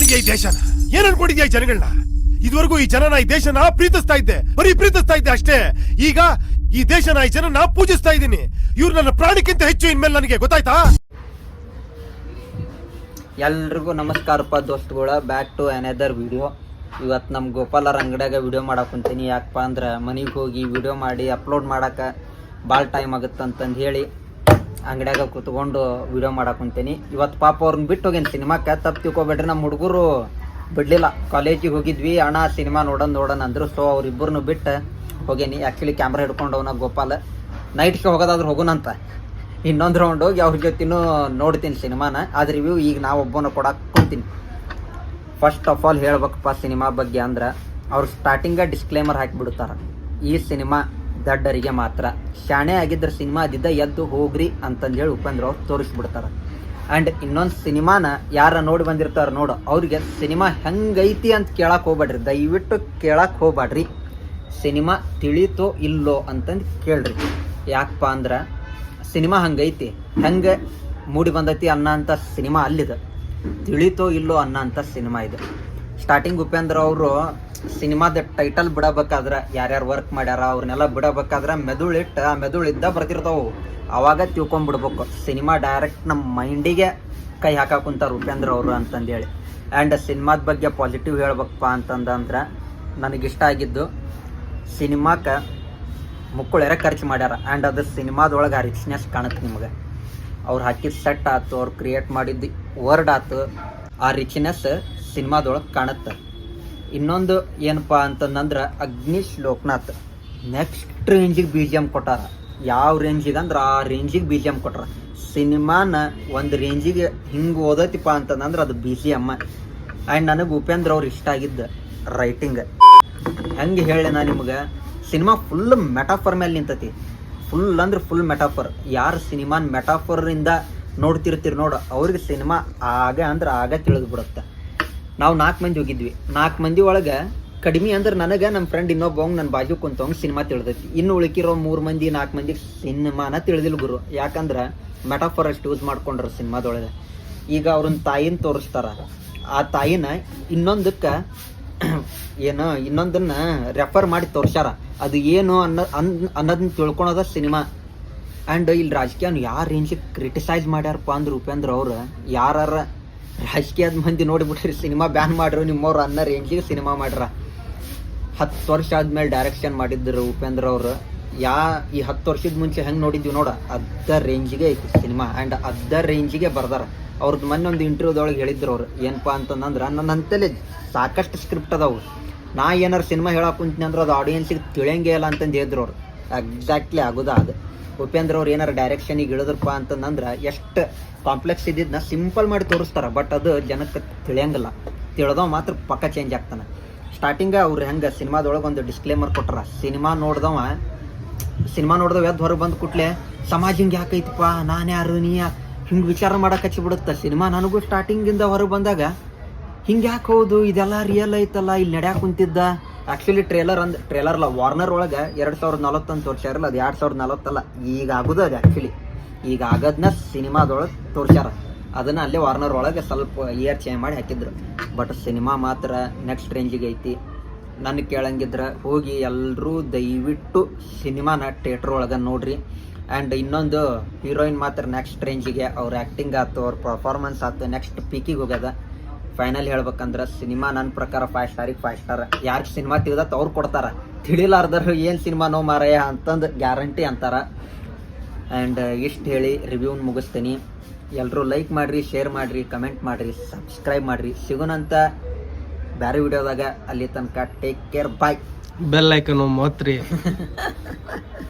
ಅನ್ಕೊಂಡಿದ್ಯಾ ಈ ದೇಶನ? ಏನ್ ಅನ್ಕೊಂಡಿದ್ಯಾ ಈ ಜನಗಳನ್ನ? ಇದುವರೆಗೂ ಈ ಜನನ ಈ ದೇಶನ ಪ್ರೀತಿಸ್ತಾ ಇದ್ದೆ, ಬರೀ ಪ್ರೀತಿಸ್ತಾ ಇದ್ದೆ ಅಷ್ಟೇ. ಈಗ ಈ ದೇಶನ ಈ ಜನನ ಪೂಜಿಸ್ತಾ ಇದ್ದೀನಿ. ಇವ್ರು ನನ್ನ ಪ್ರಾಣಕ್ಕಿಂತ ಹೆಚ್ಚು ಇನ್ಮೇಲೆ ನನಗೆ, ಗೊತ್ತಾಯ್ತಾ? ಎಲ್ರಿಗೂ ನಮಸ್ಕಾರಪ್ಪ ದೋಸ್ತುಗಳ, ಬ್ಯಾಕ್ ಟು ಅನದರ್ ವಿಡಿಯೋ. ಇವತ್ತು ನಮ್ಮ ಗೋಪಾಲರ ಅಂಗಡಿಯಾಗ ವಿಡಿಯೋ ಮಾಡಕ್ಕೆ ಕುಂತೀನಿ. ಯಾಕಪ್ಪ ಅಂದ್ರೆ ಮನೆಗೆ ಹೋಗಿ ವಿಡಿಯೋ ಮಾಡಿ ಅಪ್ಲೋಡ್ ಮಾಡೋಕೆ ಭಾಳ ಟೈಮ್ ಆಗುತ್ತೆ ಅಂತಂದು ಹೇಳಿ ಅಂಗಡಿಯಾಗ ಕೂತ್ಕೊಂಡು ವಿಡಿಯೋ ಮಾಡಕ್ಕೆ ಕುಂತೀನಿ. ಇವತ್ತು ಪಾಪ ಅವ್ರನ್ನ ಬಿಟ್ಟು ಹೋಗೇನು ಸಿನಿಮಾಕ್ಕೆ. ತಪ್ಪು ತಿಳ್ಕೊಬೇಡ್ರಿ, ನಮ್ಮ ಹುಡುಗರು ಬಿಡಲಿಲ್ಲ. ಕಾಲೇಜಿಗೆ ಹೋಗಿದ್ವಿ, ಅಣ್ಣ ಸಿನಿಮಾ ನೋಡೋಣ ಅಂದರು. ಸೊ ಅವ್ರಿಬ್ಬರನ್ನು ಬಿಟ್ಟು ಹೋಗೇನಿ. ಆ್ಯಕ್ಚುಲಿ ಕ್ಯಾಮ್ರಾ ಹಿಡ್ಕೊಂಡು ಅವನ ಗೋಪಾಲ ನೈಟ್ಗೆ ಹೋಗೋದಾದ್ರೆ ಹೋಗೋಣಂತ. ಇನ್ನೊಂದು ರೌಂಡ್ ಹೋಗಿ ಅವ್ರ ಜೊತೆನೂ ನೋಡ್ತೀನಿ ಸಿನಿಮಾನ. ಅದು ರಿವ್ಯೂ ಈಗ ನಾವು ಒಬ್ಬನ ಕೊಡಕ್ಕೆ ಕುಂತೀನಿ. ಫಸ್ಟ್ ಆಫ್ ಆಲ್ ಹೇಳ್ಬೇಕಪ್ಪ ಸಿನಿಮಾ ಬಗ್ಗೆ ಅಂದ್ರೆ, ಅವ್ರು ಸ್ಟಾರ್ಟಿಂಗ ಡಿಸ್ಕ್ಲೇಮರ್ ಹಾಕಿಬಿಡ್ತಾರೆ, ಈ ಸಿನಿಮಾ ದಡ್ಡರಿಗೆ ಮಾತ್ರ, ಶಾಣೆ ಆಗಿದ್ದರೆ ಸಿನಿಮಾ ಅದಿದ್ದ ಎದ್ದು ಹೋಗ್ರಿ ಅಂತಂದೇಳಿ ಉಪೇಂದ್ರ ಅವ್ರು ತೋರಿಸ್ಬಿಡ್ತಾರೆ. ಆ್ಯಂಡ್ ಇನ್ನೊಂದು ಸಿನಿಮಾನ ಯಾರ ನೋಡಿ ಬಂದಿರ್ತಾರೆ ನೋಡು, ಅವ್ರಿಗೆ ಸಿನಿಮಾ ಹೆಂಗೈತಿ ಅಂತ ಕೇಳಕ್ಕೆ ಹೋಗ್ಬೇಡ್ರಿ, ದಯವಿಟ್ಟು ಕೇಳಕ್ಕೆ ಹೋಗ್ಬೇಡ್ರಿ. ಸಿನಿಮಾ ತಿಳಿತೋ ಇಲ್ಲೋ ಅಂತಂದು ಕೇಳ್ರಿ. ಯಾಕಪ್ಪ ಅಂದ್ರೆ ಸಿನಿಮಾ ಹಂಗೈತಿ, ಹೆಂಗೆ ಮೂಡಿ ಬಂದೈತಿ ಅನ್ನೋ ಅಂಥ ಸಿನಿಮಾ ಅಲ್ಲಿದೆ, ತಿಳಿತೋ ಇಲ್ಲೋ ಅನ್ನೋ ಅಂಥ ಸಿನಿಮಾ ಇದೆ. ಸ್ಟಾರ್ಟಿಂಗ್ ಉಪೇಂದ್ರ ಅವರು ಸಿನಿಮಾದ ಟೈಟಲ್ ಬಿಡಬೇಕಾದ್ರೆ ಯಾರ್ಯಾರು ವರ್ಕ್ ಮಾಡ್ಯಾರ ಅವ್ರನ್ನೆಲ್ಲ ಬಿಡಬೇಕಾದ್ರೆ ಮೆದುಳಿಟ್ಟು ಆ ಮೆದುಳಿದ್ದ ಬರ್ತಿರ್ತಾವೆ, ಅವಾಗ ತಿಳ್ಕೊಂಬಿಡ್ಬೇಕು ಸಿನಿಮಾ ಡೈರೆಕ್ಟ್ ನಮ್ಮ ಮೈಂಡಿಗೆ ಕೈ ಹಾಕಾಕುಂತಾರೆ ಉಪೇಂದ್ರ ಅವರು ಅಂತಂದೇಳಿ. ಆ್ಯಂಡ್ ಸಿನಿಮಾದ ಬಗ್ಗೆ ಪಾಸಿಟಿವ್ ಹೇಳ್ಬೇಕಪ್ಪ ಅಂತಂದ್ರೆ, ನನಗಿಷ್ಟ ಆಗಿದ್ದು ಸಿನಿಮಾಕ್ಕೆ ಮುಕ್ಕುಳೆರೆ ಖರ್ಚು ಮಾಡ್ಯಾರ. ಆ್ಯಂಡ್ ಅದು ಸಿನಿಮಾದೊಳಗೆ ಆ ರಿಚ್ನೆಸ್ ಕಾಣುತ್ತೆ ನಿಮಗೆ. ಅವ್ರು ಹಾಕಿದ ಸೆಟ್ ಆಯ್ತು, ಅವ್ರು ಕ್ರಿಯೇಟ್ ಮಾಡಿದ್ದು ವರ್ಡ್ ಆಯ್ತು, ಆ ರಿಚ್ನೆಸ್ ಸಿನಿಮಾದೊಳಗೆ ಕಾಣುತ್ತೆ. ಇನ್ನೊಂದು ಏನಪ್ಪ ಅಂತಂದ್ರೆ ಅಗ್ನಿಶ್ ಲೋಕನಾಥ್ ನೆಕ್ಸ್ಟ್ ರೇಂಜಿಗೆ ಬಿ ಜಿ ಎಮ್ ಕೊಟ್ಟಾರ. ಯಾವ ರೇಂಜಿಗೆ ಅಂದ್ರೆ ಆ ರೇಂಜಿಗೆ ಬಿ ಜಿ ಎಮ್ ಕೊಟ್ಟಾರ. ಸಿನಿಮಾನ ಒಂದು ರೇಂಜಿಗೆ ಹಿಂಗೆ ಓದೈತಿಪ್ಪ ಅಂತಂದ್ರೆ ಅದು ಬಿ ಜಿ ಎಮ್. ಆ್ಯಂಡ್ ನನಗೆ ಉಪೇಂದ್ರ ಅವ್ರು ಇಷ್ಟ ಆಗಿದ್ದು ರೈಟಿಂಗ್. ಹೆಂಗೆ ಹೇಳಿ ನಾನು ನಿಮ್ಗೆ, ಸಿನಿಮಾ ಫುಲ್ ಮೆಟಾಫರ್ ಮೇಲೆ ನಿಂತತಿ. ಫುಲ್ ಅಂದ್ರೆ ಫುಲ್ ಮೆಟಾಫರ್. ಯಾರು ಸಿನಿಮಾನ ಮೆಟಾಫರಿಂದ ನೋಡ್ತಿರ್ತೀರಿ ನೋಡು, ಅವ್ರಿಗೆ ಸಿನಿಮಾ ಆಗ ತಿಳಿದು ಬಿಡುತ್ತೆ. ನಾವು 4 ಮಂದಿ ಹೋಗಿದ್ವಿ. 4 ಮಂದಿ ಒಳಗೆ ಕಡಿಮೆ ಅಂದ್ರೆ ನನಗೆ ನಮ್ಮ ಫ್ರೆಂಡ್ ಇನ್ನೊಬ್ಬವಂಗೆ ನನ್ನ ಬಾಜು ಕುಂತವಂಗೆ ಸಿನಿಮಾ ತಿಳಿದೈತಿ. ಇನ್ನು ಉಳಿಕಿರೋ 3 ಮಂದಿ 4 ಮಂದಿ ಸಿನಿಮಾನ ತಿಳಿದಿಲ್ಲ ಗುರು. ಯಾಕಂದ್ರೆ ಮೆಟಾಫರ್ ಅಷ್ಟು ಯೂಸ್ ಮಾಡ್ಕೊಂಡ್ರು ಸಿನಿಮಾದೊಳಗೆ. ಈಗ ಅವ್ರನ್ನ ತಾಯಿನ ತೋರಿಸ್ತಾರ, ಆ ತಾಯಿನ ಇನ್ನೊಂದನ್ನ ರೆಫರ್ ಮಾಡಿ ತೋರ್ಸ್ಯಾರ. ಅದು ಏನು ಅನ್ನೋದನ್ನ ತಿಳ್ಕೊಳೋದ ಸಿನಿಮಾ. ಆ್ಯಂಡ್ ಇಲ್ಲಿ ರಾಜಕೀಯನ ಯಾವ ರೇಂಜಿಗೆ ಕ್ರಿಟಿಸೈಸ್ ಮಾಡ್ಯಾರಪ್ಪ ಅಂದ್ರೆ ಉಪೇಂದ್ರ ಅವ್ರು, ಯಾರ ರಾಜಕೀಯದ ಮಂದಿ ನೋಡಿಬಿಟ್ರಿ ಸಿನಿಮಾ ಬ್ಯಾನ್ ಮಾಡ್ರು ನಿಮ್ಮವ್ರು ಅನ್ನೋ ರೇಂಜಿಗೆ ಸಿನಿಮಾ ಮಾಡ್ರ. 10 ವರ್ಷ ಆದ್ಮೇಲೆ ಡೈರೆಕ್ಷನ್ ಮಾಡಿದ್ರು ಉಪೇಂದ್ರ ಅವರು. ಈ 10 ವರ್ಷದ ಮುಂಚೆ ಹೆಂಗೆ ನೋಡಿದ್ವಿ ನೋಡ, ಅದ ರೇಂಜಿಗೆ ಐತಿ ಸಿನಿಮಾ. ಆ್ಯಂಡ್ ಅದ ರೇಂಜಿಗೆ ಬರ್ದಾರ. ಅವ್ರದ್ದು ಮೊನ್ನೆ ಒಂದು ಇಂಟರ್ವ್ಯೂದೊಳಗೆ ಹೇಳಿದ್ರು ಅವ್ರು, ಏನಪ್ಪ ಅಂತಂದ್ರೆ ನನ್ನ ಅಂತಲೇ ಸಾಕಷ್ಟು ಸ್ಕ್ರಿಪ್ಟ್ ಅದಾವು, ನಾ ಏನಾರು ಸಿನಿಮಾ ಹೇಳಕ್ಕೆ ಕುಂತೀನಿ ಅಂದ್ರೆ ಅದು ಆಡಿಯನ್ಸಿಗೆ ತಿಳಿಯಂಗೇ ಇಲ್ಲ ಅಂತಂದು ಹೇಳಿದ್ರು ಅವ್ರು. ಎಕ್ಸಾಕ್ಟ್ಲಿ ಆಗೋದ ಅದು. ಉಪೇಂದ್ರ ಅವ್ರು ಏನಾರು ಡೈರೆಕ್ಷನಿಗೆ ಇಳಿದ್ರಪ್ಪ ಅಂತಂದ್ರೆ ಎಷ್ಟು ಕಾಂಪ್ಲೆಕ್ಸ್ ಇದ್ದಿದ್ದನ್ನ ಸಿಂಪಲ್ ಮಾಡಿ ತೋರಿಸ್ತಾರೆ. ಬಟ್ ಅದು ಜನಕ್ಕೆ ತಿಳಿಯಂಗಿಲ್ಲ. ತಿಳಿದವ ಮಾತ್ರ ಪಕ್ಕ ಚೇಂಜ್ ಆಗ್ತಾನೆ. ಸ್ಟಾರ್ಟಿಂಗ ಅವ್ರು ಹೆಂಗೆ ಸಿನಿಮಾದೊಳಗೆ ಒಂದು ಡಿಸ್ಕ್ಲೇಮರ್ ಕೊಟ್ಟಾರ, ಸಿನಿಮಾ ನೋಡ್ದವ ಎದ್ದು ಹೊರಗೆ ಬಂದು ಕೂಟ್ಲೆ ಸಮಾಜ ಹಿಂಗೆ ಯಾಕೈತಪ್ಪ, ನಾನು ಯಾರು ನೀ ಯಾಕೆ ಹಿಂಗೆ ವಿಚಾರ ಮಾಡಕ್ಕೆ ಹಚ್ಚಿಬಿಡುತ್ತೆ ಸಿನಿಮಾ. ನನಗೂ ಸ್ಟಾರ್ಟಿಂಗಿಂದ ಹೊರಗೆ ಬಂದಾಗ ಹಿಂಗೆ ಯಾಕೆ ಹೌದು ಇದೆಲ್ಲ ರಿಯಲ್ ಐತಲ್ಲ, ಇಲ್ಲಿ ನಡ್ಯಾಕೆ ಕುಂತಿದ್ದ. ಆ್ಯಕ್ಚುಲಿ ಟ್ರೇಲರ್ಲ್ಲ ವಾರ್ನರ್ ಒಳಗೆ 2040 ಅಂತ ತೋರ್ಸ್ಯಾರಲ್ಲ, ಅದು 2040 ಈಗ ಆಗೋದು. ಅದು ಆ್ಯಕ್ಚುಲಿ ಈಗ ಆಗೋದನ್ನ ಸಿನಿಮಾದೊಳಗೆ ತೋರ್ಸ್ಯಾರ. ಅದನ್ನು ಅಲ್ಲೇ ವಾರ್ನರ್ ಒಳಗೆ ಸ್ವಲ್ಪ ಇಯರ್ ಚೇಂಜ್ ಮಾಡಿ ಹಾಕಿದ್ರು. ಬಟ್ ಸಿನಿಮಾ ಮಾತ್ರ ನೆಕ್ಸ್ಟ್ ರೇಂಜಿಗೆ ಐತಿ. ನನಗೆ ಕೇಳಂಗಿದ್ರೆ ಹೋಗಿ ಎಲ್ಲರೂ ದಯವಿಟ್ಟು ಸಿನಿಮಾನ ಥಿಯೇಟ್ರ್ ಒಳಗೆ ನೋಡ್ರಿ. ಆ್ಯಂಡ್ ಇನ್ನೊಂದು ಹೀರೋಯಿನ್ ಮಾತ್ರ ನೆಕ್ಸ್ಟ್ ರೇಂಜಿಗೆ, ಅವ್ರ ಆ್ಯಕ್ಟಿಂಗ್ ಆಯ್ತು, ಅವ್ರ ಪರ್ಫಾರ್ಮೆನ್ಸ್ ಆಯ್ತು, ನೆಕ್ಸ್ಟ್ ಪೀಕಿಗೆ ಹೋಗ್ಯದ. ಫೈನಲ್ ಹೇಳ್ಬೇಕಂದ್ರೆ ಸಿನಿಮಾ ನನ್ನ ಪ್ರಕಾರ 5 ಸ್ಟಾರಿಗೆ 5 ಸ್ಟಾರ್. ಯಾರಿಗೆ ಸಿನಿಮಾ ತಿಳಿದತ್ತ ಅವ್ರು ಕೊಡ್ತಾರೆ, ತಿಳಿಲಾರ್ದರು ಏನು ಸಿನಿಮಾ ನೋ ಮಾರಾಯ ಅಂತಂದು ಗ್ಯಾರಂಟಿ ಅಂತಾರೆ. ಆ್ಯಂಡ್ ಇಷ್ಟು ಹೇಳಿ ರಿವ್ಯೂನ ಮುಗಿಸ್ತೀನಿ. ಎಲ್ಲರೂ ಲೈಕ್ ಮಾಡಿರಿ, ಶೇರ್ ಮಾಡಿರಿ, ಕಮೆಂಟ್ ಮಾಡಿರಿ, ಸಬ್ಸ್ಕ್ರೈಬ್ ಮಾಡಿರಿ. ಸಿಗೋಣಂತ ಬೇರೆ ವಿಡಿಯೋದಾಗ. ಅಲ್ಲಿ ತನಕ take care, bye. Bell icon ಒತ್ರಿ.